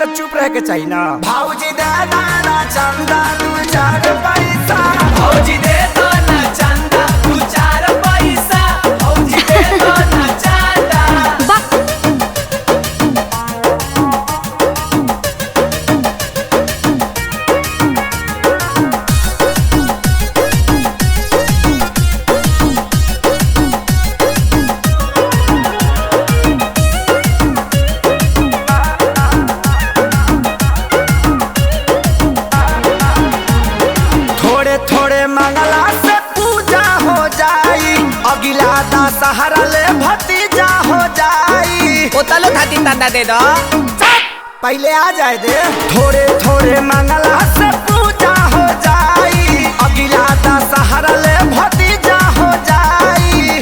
तो चुप रह के चाहिए ना। भौजी दे दाना चंदा 2-4 पैसा, भौजी दे दो ना चंदा 2-4 पैसा, भौजी दे दो ना चंदा। सहारा ले भतीजा हो जाई। ओ तलो थाती तंदा दे दो, पहले आ जाए दे। थोड़े थोड़े मंगला से पूजा हो जाई, अगिला दा सहारा ले भतीजा हो जाई।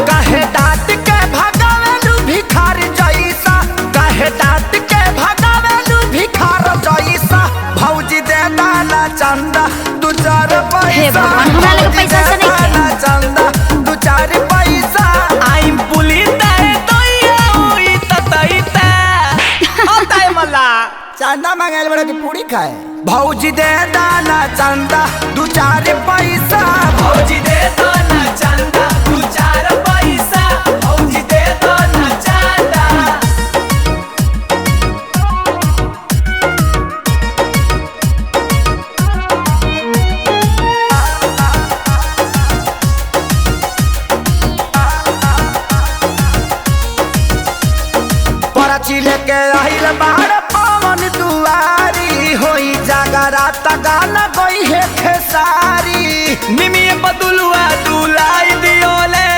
कहे डांट के भगावेलू भिखार जैसा, कहे डांट के भगावेलू भिखार जैसा। भौजी दे दाना चंदा 2-4 पैसा, हे भगवान हमरा लगे पैसा से नहीं दाना चंदा 2-4 पैसा। आइम पुलिस दे तो ये हुई ततईता ओ ताई मला चंदा मांगल बड़ा की पूरी खाए। भौजी दे दाना चंदा 2-4 पैसा, भौजी दे दो ना चंदा 2-4 पैसा, भौजी दे दो ना चंदा। परची लेके आइल बाहर पवन दुआरी, होई जागराता गाना गई है खेसारी। निमिये बदुलवा दुलाई दियोले,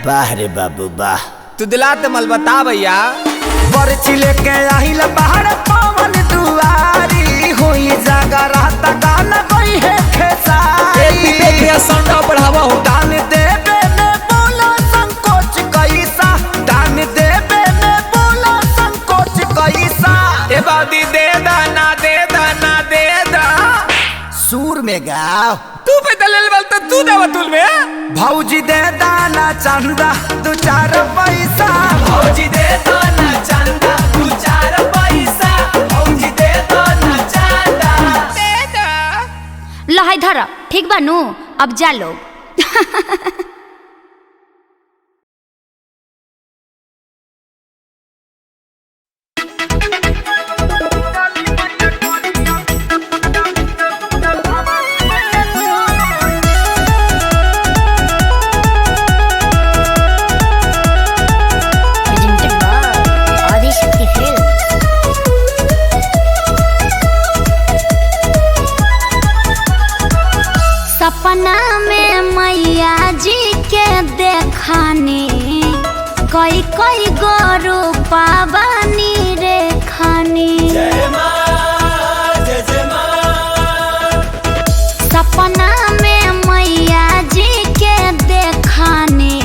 वाह रे बाबू वाह। तू दिलाते मल बता भैया। परची लेके आइल बाहर पवन दुआरी, होई जागराता गाना गई है खेसारी। देखिए संडा बढ़ावा हो, दान देवे में बोला संकोच कैसा, दान देवे में बोला संकोच कैसा। ए बादी दे दाना दे दाना दे दा। सूर में गाओ तू पे दलेल बल तो तू दे बतुल में। भौजी दे दाना चंदा 2-4 पैसा, भौजी दे दो ना चंदा 2-4 पैसा, भौजी दे दो ना चंदा। दे दा लहाई धर ठीक बानू, अब जा लोग। सपना में मैया जी के देखानी, कई कई गोरु पावानी रे खानी। जय मां जय जय मां। सपना में मैया जी के देखानी,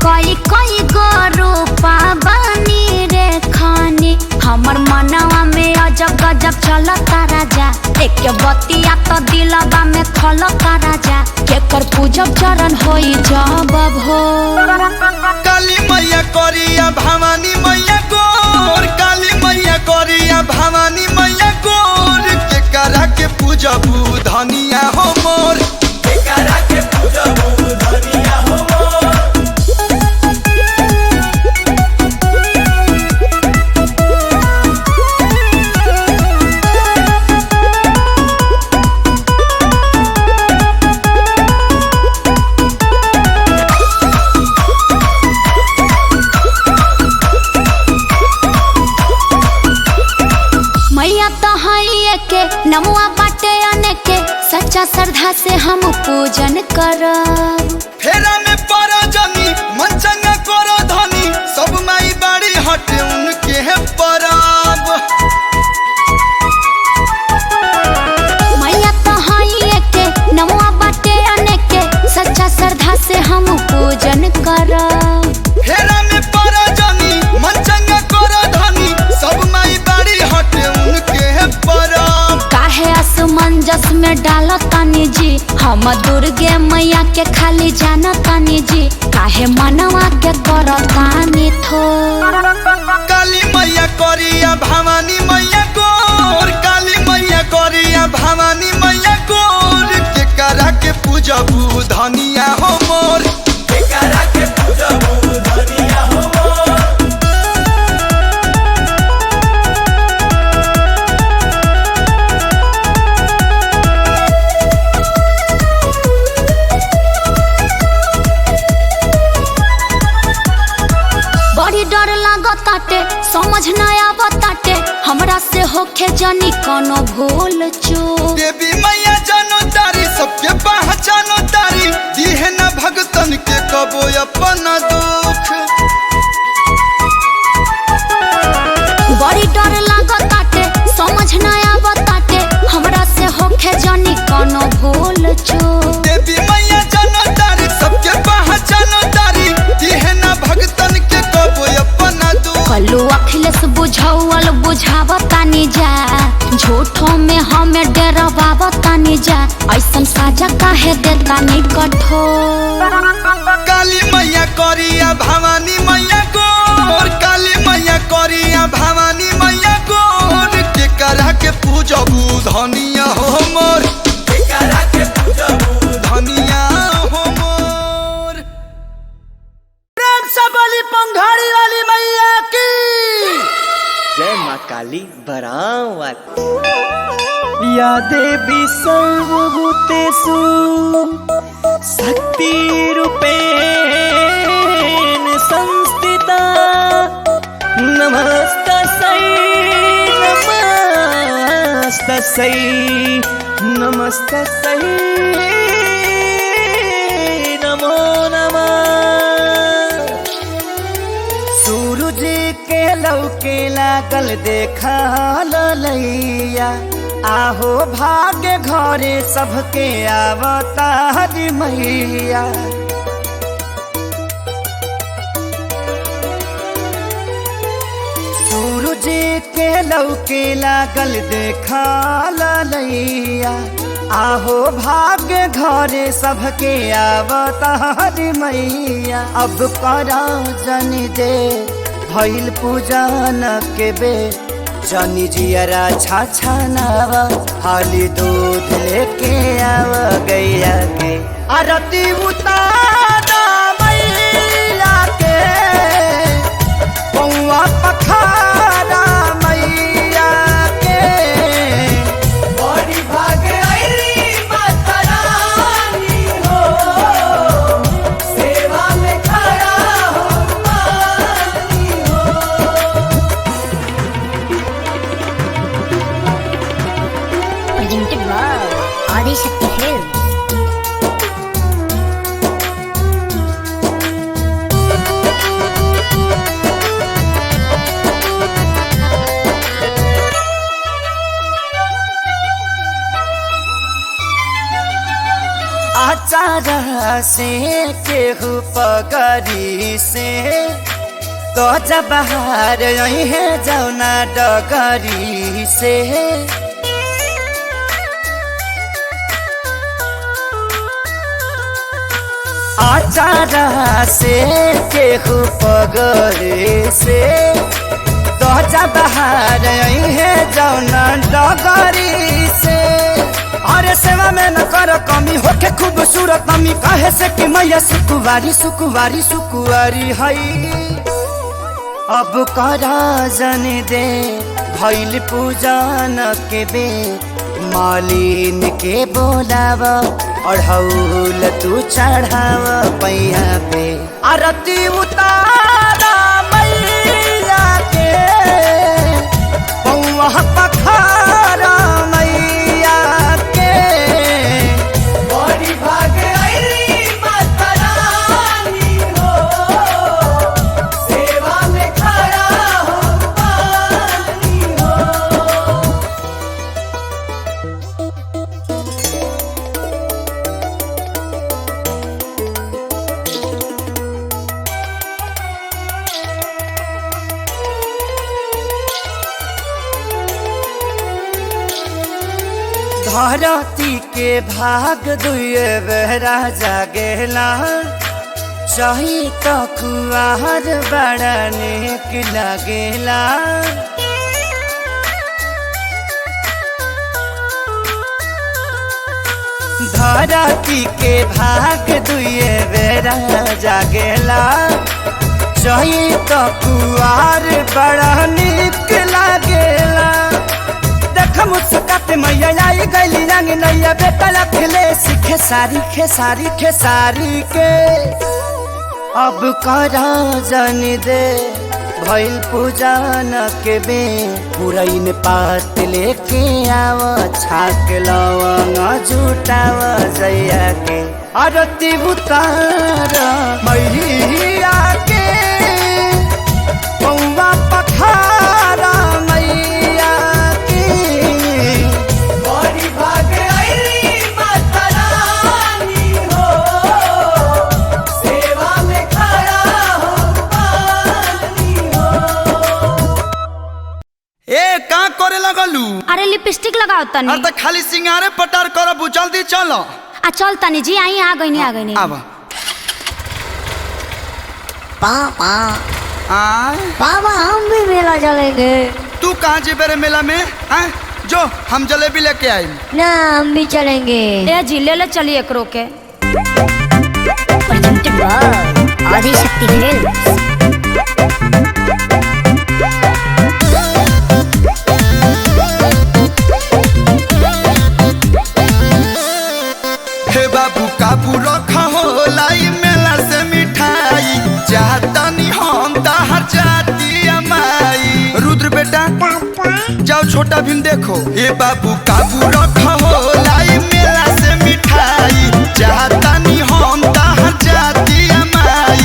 कई कई गोरु पावानी रे खानी। हमर मनवा में अजब गजब चलता राजा, एक बतिया तो दिलवा में खलता राजा। केकर पूजब चरण होई जब हो। काली मैया करिया भवानी मैया गोर, काली मैया करिया भवानी मैया गोर। के करा के पूजबू धनिया हो मोर, के करा के पूजबू धनिया हो मोर। नमुआ बाटे अनेके, सच्चा श्रद्धा से हम पूजन करब। फेरा में परो जनी मन चंगा करो धनी, सब माई बाड़ी हटे उनके है परब। मैया तो हई के नमुआ बाटे अनेके, सच्चा श्रद्धा से हम पूजन करब। फेरा में परो जनी मन चंगा करो धनी, सब माई बाड़ी हटे उनके है परब। काहे असमंजस में डालतानी जी, हम हम दुर्गे मैया के खाली जानतानी जी, काहे मनवा के करतानी थो। काली मैया करिया भवानी मैया गोर, काली मैया करिया भवानी मैया गोर, के करा के पूजबू धनिया हो मोर, के करा के पूजबू धनिया हो मोर। बड़ी डर लागताटे, समझ ना आवताटे, हमरा से होखे जानी कोनो भूल चूक। देवी मैया जानो तारी, सबके पहचानो तारी, दिहे न भगतन के कबो अपन दुख। बड़ी डर लागताटे, समझ ना आवताटे, हमरा से होखे जानी कोनो भूल चूक। देवी मैया जानो तारी, सबके पहचानो तारी, दिहे न भगतन के कबो अपन दुख। कल्लू अखिलेश बुझावल बुझावतानी जा, झूठों में हमें डरावतानी जा, ऐसन साजा काहे देतानी कठोर। काली मैया करिया भवानी मैया गोर, काली मैया करिया भवानी मैया गोर, के करा के पूजबू धनिया हो मोर, के करा के पूजबू धनिया हो मोर। प्रेम से बोली पंघाड़ी वाली मैया की जय माँ काली बरावत। या देवी सर्वभूतेषु शक्तिरूपेण संस्थिता, नमस्तस्यै नमस्तस्यै नमस्तस्यै नमो नमः। सूरज के लौके लागल देखा ललैया, आहो भाग्य घरे सबके आवता हरि मैया। सूरज के लौके लागल देखा ललैया, आहो भाग्य घरे सबके आवता हरि मैया। अब करा जनी दे भइल पूजन के बे, जनी जियरा छाछनावा, हाली दूध लेके आव गैया के, आरती उतारा मैया के, पौआ पखारा मैया के। बड़ी भागे आईली माता रानी हो, सेवा में खड़ा हो पानी हो। Presented by Adishakti Films. आचार से केहू पगरी से, तो जब बाहर है जौना डगरी से। आचार से केहू पगरी से, तो जब बाहर है जौना डगरी से। अरे सेवा में न कर कमी, होके खूबसूरत मम्मी, कहे से कि मैया सुकुवारी सुकुवारी सुकुवारी हई। अब करा जन दे भइल पूजन के बे, मालिन के बोलाव, अढ़ौल तू चढ़ाव पैया पे, आरती उतारा मैया के, पौआ पखारा मैया के। बड़ी भागे आईली माता रानी हो, सेवा में खड़ा हो पानी हो। धरती के भाग दुए बेरा जागेला चाही तो कुआर बड़ा निक लगेला। धरती के भाग दुए बेरा जागेला चाही तो कुआर बड़ा निक लगेला। देख मुस्कात मैया आई गईली रंग नैया बेटा रखले सीखे सारी खेसारी खेसारी के अब करा जन दे भइल पूजन के बे पुरैन पात लेके आव छाक लवंग जुटाव जैया के आरती उतार मैया के पौवा पखारा मैया के। बड़ी भागे आईली माता रानी हो, सेवा में खड़ा हो पानी हो। ए का करे लगलू? अरे लिपस्टिक लगाओ तनी। अरे त खाली सिंगारे पटार करब जल्दी चलो। आ चल तनी जी आई आ गईनी आब पापा आ पापा हम भी मेला चलेंगे। तू कहाँ जी बेरे मेला में? हाँ जो हम जलेबी लेके आई। ना हम भी चलेंगे। ए जी ले चलिए एकरो के। Presented by Adishakti films. हे बाबू काबू रखा हो लाई मेला से मिठाई चाहतनी हम ताहर जाती अमाई। रुद्र बेटा जाओ छोटा भीम देखो। हे बाबू काबू रखा हो लाई मेला से मिठाई चाहतनी हम ताहर जाती अमाई।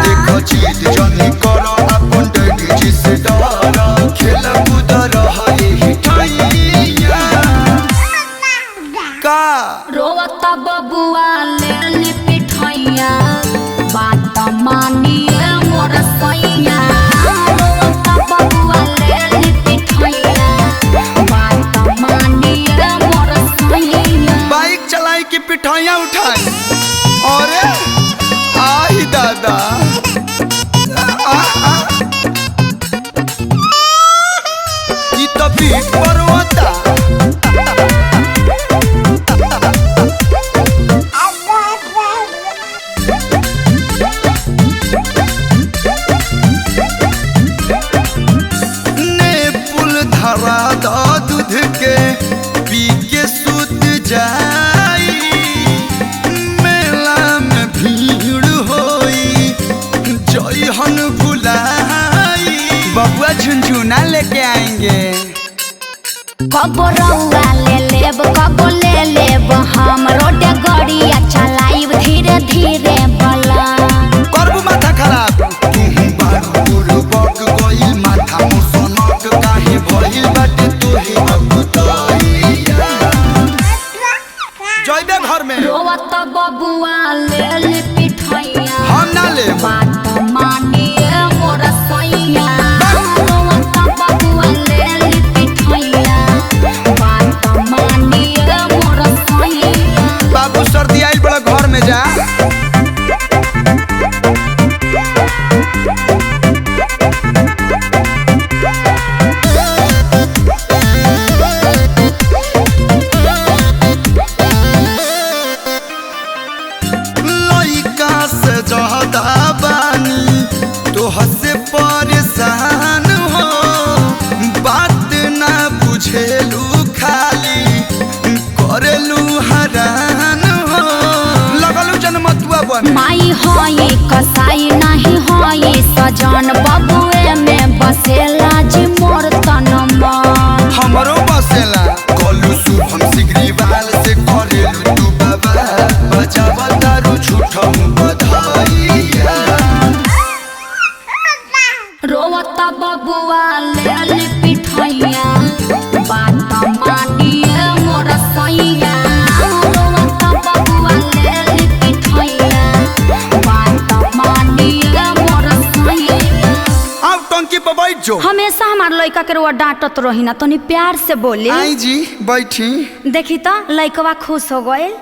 देखो चीज जनी करो अपन डैडी से डरो खेल कूद रहे ही ठाइया का रोवता बबुआ ले ली पिठैया बात मानिए मोर सैया। रोवता बबुआ ले ली पिठैया बात मानिए मोर सैया। बाइक चलाई की पिठाइयाँ उठाई और आई दादा ये तो पीठ पर होता। ने पुल धरा दा दूध के पी के सुत जाई मेला में भीड़ होई जइहन भुलाई। बबुआ झुनझुना लेके आएंगे। कबो रउआ ले लेब कबो ले लेब हम रोडे गड़िया चलाइब धीरे धीरे बला। करबू माथा खराब तू बारू बक गइल माथा मुसनक काहे भइल बाटे तोहे अबुतइया। जइबे घर में रोवत बबुआ ले ली पिठैया हम ना ले बात मानिए मोर सैया। रोवत बबुआ ले ली पिठैया बात मानिए मोर सैया। बाबू सर्दी आइल बड़ा घर में जा। लइका से जहदा बानी तो हसे परेशान हो बात ना बुझेलू खाली करेलू हरान हो। लगलू जनमतुआ बने माई होई कसाई नहीं होई सजन बबुए में बसेला जी मोर तनमा। हमरो बसेला कलू शुभम सिगरीवाल से करेलू तू बाबा बजावा तारू झूठम बधाइया। रोवत बबुआ ले ली पिठैया बात मानिए मोर सैया। रोवत बबुआ ले ली पिठैया बात मानिए मोर सैया। पर बैठ जो। हमेशा हमार लड़का के रुआ डांटत रही ना, तनी प्यार से बोली। आई जी बैठी। देखी तो लड़कवा खुश हो गए।